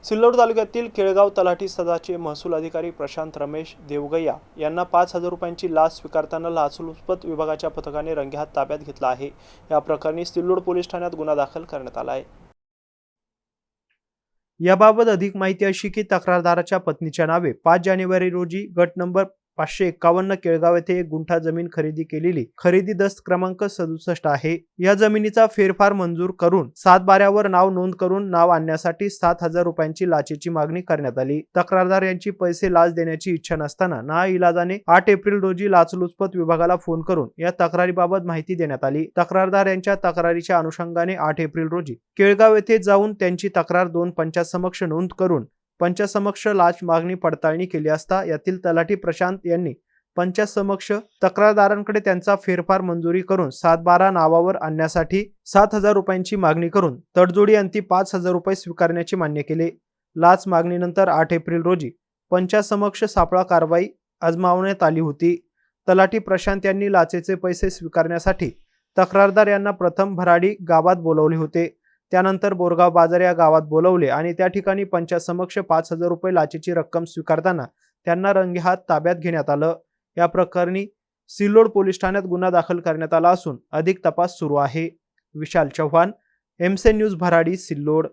सिल्लोड तालुक्यातील केळगाव तलाठी सदाचे महसूल अधिकारी प्रशांत रमेश देवगैया यांना 5,000 रुपयांची लाच स्वीकारताना लाचलुचपत विभागाच्या पथकाने रंगेहात ताब्यात घेतला आहे। या प्रकरणी सिल्लोड पोलीस ठाण्यात गुन्हा दाखल करण्यात आला आहे। याबाबत अधिक माहिती अशी की तक्रारदाराच्या पत्नीच्या नावे 5 जानेवारी रोजी गट नंबर 551 केळगाव येथे 1 गुंठा जमीन खरेदी केलेली खरेदी दस्त क्रमांक 67 आहे। या जमिनीचा फेरफार मंजूर करून 7/12 नाव नोंद करून नाव आणण्यासाठी 7,000 रुपयांची लाचेची मागणी करण्यात आली। तक्रारदार यांची पैसे लाच देण्याची इच्छा नसताना नाइलाजाने 8 एप्रिल रोजी लाचलुचपत विभागाला फोन करून या तक्रारीबाबत माहिती देण्यात आली। तक्रारदार यांच्या तक्रारीच्या अनुषंगाने 8 एप्रिल रोजी केळगाव येथे जाऊन त्यांची तक्रार 2 पंचासमक्ष नोंद करून पंचासमक्ष लाच मागणी पडताळणी केली असता यातील तलाठी प्रशांत यांनी पंचासमक्ष तक्रारदारांकडे त्यांचा फेरफार मंजुरी करून 7/12 नावावर आणण्यासाठी 7,000 रुपयांची मागणी करून तडजोडी अंती 5,000 रुपये स्वीकारण्याचे मान्य केले। लाच मागणीनंतर 8 एप्रिल रोजी पंचासमक्ष सापळा कारवाई आजमावण्यात आली होती। तलाठी प्रशांत यांनी लाचेचे पैसे स्वीकारण्यासाठी तक्रारदार यांना प्रथम भराडी गावात बोलवले होते। त्यानंतर बोरगाव बाजार या गावात बोलवले आणि त्या ठिकाणी पंचासमक्ष 5,000 रुपये लाचेची रक्कम स्वीकारताना त्यांना रंगेहात ताब्यात घेण्यात आलं। या प्रकरणी सिल्लोड पोलीस ठाण्यात गुन्हा दाखल करण्यात आला असून अधिक तपास सुरू आहे। विशाल चव्हाण, एमसे न्यूज भराडी, सिल्लोड।